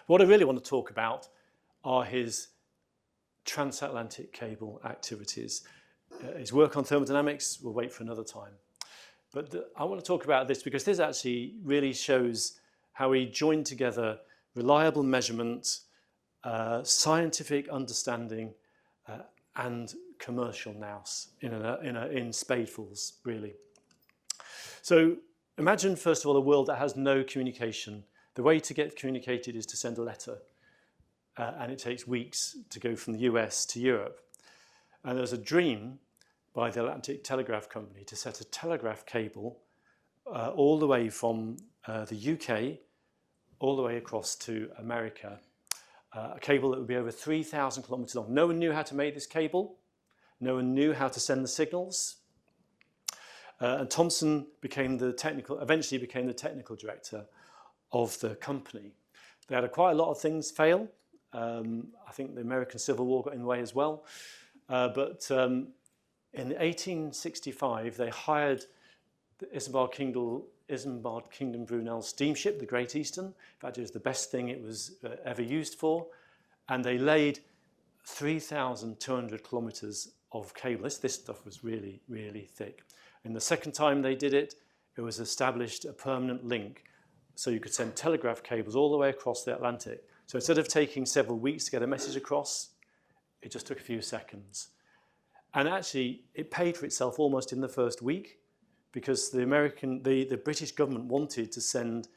What I really want to talk about are his transatlantic cable activities. His work on thermodynamics, we'll wait for another time. But I want to talk about this because this actually really shows how he joined together reliable measurement, scientific understanding, and commercial nous in spadefuls, really. So imagine, first of all, a world that has no communication. The way to get communicated is to send a letter, and it takes weeks to go from the US to Europe. And there's a dream by the Atlantic Telegraph Company to set a telegraph cable all the way from the UK all the way across to America. A cable that would be over 3,000 kilometers long. No one knew how to make this cable. No one knew how to send the signals. And Thomson eventually became the technical director of the company. They had quite a lot of things fail. I think the American Civil War got in the way as well. But in 1865, they hired the Isambard Kingdom Brunel steamship, the Great Eastern. In fact, it was the best thing it was ever used for. And they laid 3,200 kilometers of cable. This stuff was really, really thick. And the second time they did it, it was established a permanent link. So you could send telegraph cables all the way across the Atlantic. So instead of taking several weeks to get a message across, it just took a few seconds. And actually, it paid for itself almost in the first week, because the British government wanted to send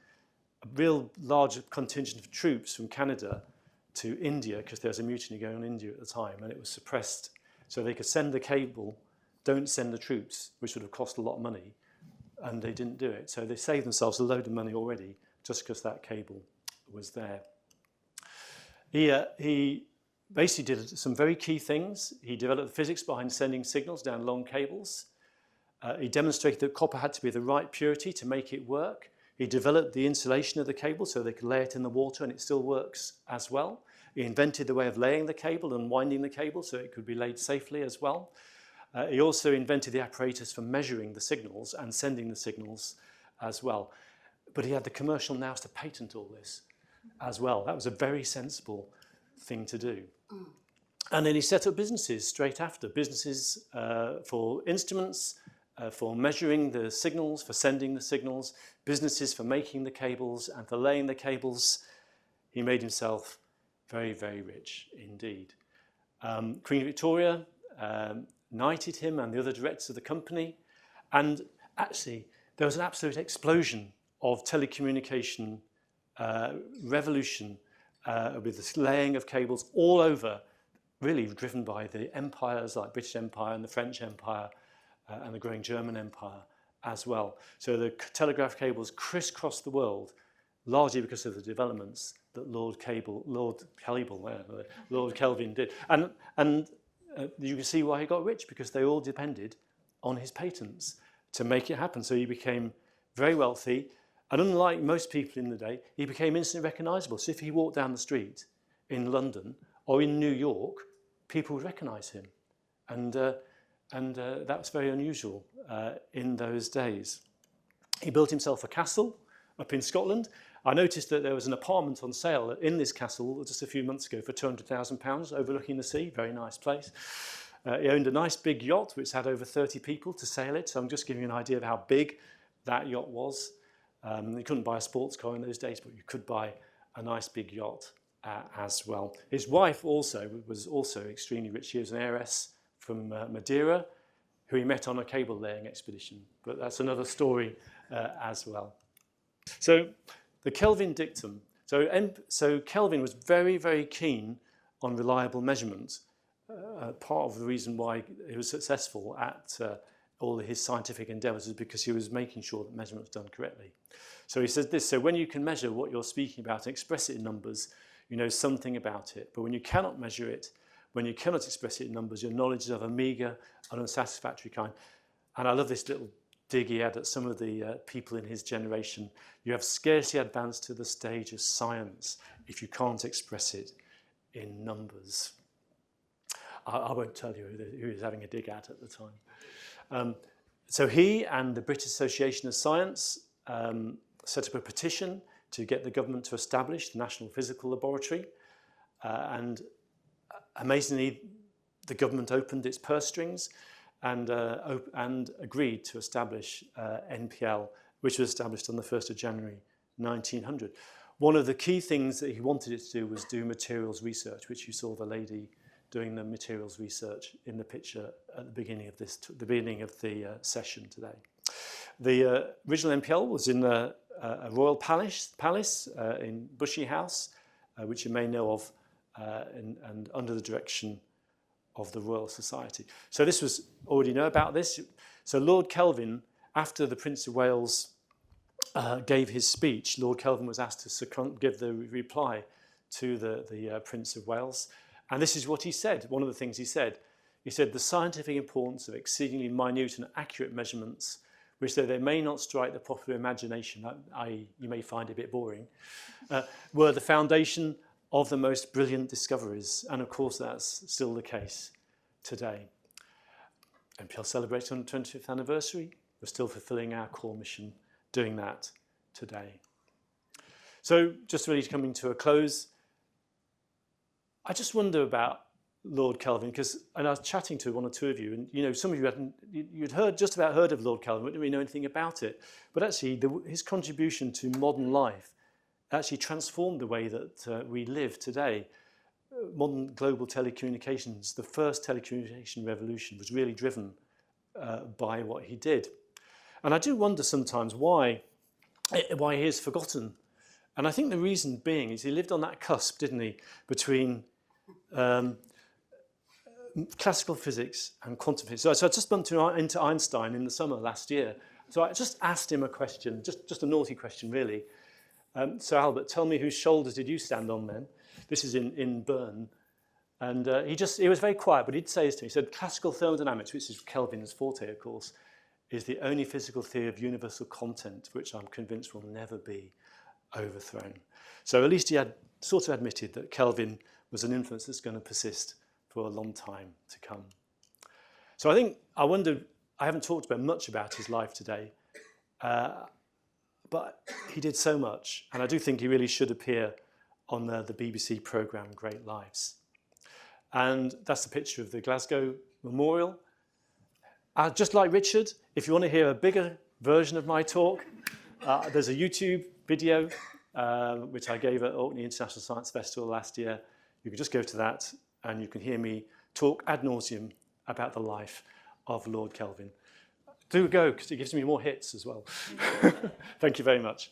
a real large contingent of troops from Canada to India, because there was a mutiny going on in India at the time, and it was suppressed. So they could send the cable, don't send the troops, which would have cost a lot of money, and they didn't do it. So they saved themselves a load of money already, just because that cable was there. He basically did some very key things. He developed the physics behind sending signals down long cables. He demonstrated that copper had to be the right purity to make it work. He developed the insulation of the cable so they could lay it in the water and it still works as well. He invented the way of laying the cable and winding the cable so it could be laid safely as well. He also invented the apparatus for measuring the signals and sending the signals as well. But he had the commercial nous to patent all this as well. That was a very sensible thing to do. And then he set up businesses straight after, businesses for instruments, for measuring the signals, for sending the signals, businesses for making the cables and for laying the cables. He made himself very, very rich indeed. Queen Victoria knighted him and the other directors of the company. And actually, there was an absolute explosion of telecommunication revolution with this laying of cables all over, really driven by the empires like British Empire and the French Empire and the growing German Empire as well. So the telegraph cables crisscrossed the world, largely because of the developments that Lord Kelvin did. And you can see why he got rich, because they all depended on his patents to make it happen. So he became very wealthy. And unlike most people in the day, he became instantly recognizable. So if he walked down the street in London or in New York, people would recognize him. And that was very unusual in those days. He built himself a castle up in Scotland. I noticed that there was an apartment on sale in this castle just a few months ago for £200,000 overlooking the sea. Very nice place. He owned a nice big yacht which had over 30 people to sail it. So I'm just giving you an idea of how big that yacht was. You couldn't buy a sports car in those days, but you could buy a nice big yacht as well. His wife was also extremely rich. She was an heiress from Madeira, who he met on a cable laying expedition. But that's another story as well. So the Kelvin dictum. So Kelvin was very, very keen on reliable measurement. Part of the reason why he was successful at all his scientific endeavours is because he was making sure that measurement was done correctly. So he says this: so when you can measure what you're speaking about and express it in numbers, you know something about it. But when you cannot measure it, when you cannot express it in numbers, your knowledge is of a meagre and unsatisfactory kind. And I love this little dig he had at some of the people in his generation. You have scarcely advanced to the stage of science if you can't express it in numbers. I won't tell you who he was having a dig at the time. So he and the British Association of Science set up a petition to get the government to establish the National Physical Laboratory. And amazingly, the government opened its purse strings and agreed to establish NPL, which was established on the 1st of January 1900. One of the key things that he wanted it to do was do materials research, which you saw the lady doing the materials research in the picture at the beginning of the session today. The original NPL was in a royal palace in Bushy House, which you may know of, and under the direction of the Royal Society. So this was, already know about this. So Lord Kelvin, after the Prince of Wales gave his speech, Lord Kelvin was asked to give the reply to the Prince of Wales. And this is what he said. One of the things he said, the scientific importance of exceedingly minute and accurate measurements, which though they may not strike the popular imagination, i.e. you may find it a bit boring, were the foundation of the most brilliant discoveries. And of course, that's still the case today. NPL celebrates on the 25th anniversary. We're still fulfilling our core mission doing that today. So just really coming to a close, I just wonder about Lord Kelvin, and I was chatting to one or two of you, and you know, some of you you'd just about heard of Lord Kelvin, but didn't really know anything about it. But actually, his contribution to modern life actually transformed the way that we live today. Modern global telecommunications, the first telecommunication revolution, was really driven by what he did. And I do wonder sometimes why he is forgotten. And I think the reason being is he lived on that cusp, didn't he, between classical physics and quantum physics. So I just bumped into Einstein in the summer last year. So I just asked him a question, just a naughty question really. So Albert, tell me whose shoulders did you stand on then? This is in Bern. And he was very quiet, but he'd say this to me. He said, classical thermodynamics, which is Kelvin's forte, of course, is the only physical theory of universal content, which I'm convinced will never be overthrown. So at least he had sort of admitted that Kelvin was an influence that's going to persist for a long time to come. So I wonder, I haven't talked much about his life today, but he did so much, and I do think he really should appear on the BBC programme Great Lives. And that's the picture of the Glasgow Memorial. Just like Richard, if you want to hear a bigger version of my talk, there's a YouTube video which I gave at Orkney International Science Festival last year. You can just go to that and you can hear me talk ad nauseum about the life of Lord Kelvin. Do go, because it gives me more hits as well. Thank you very much.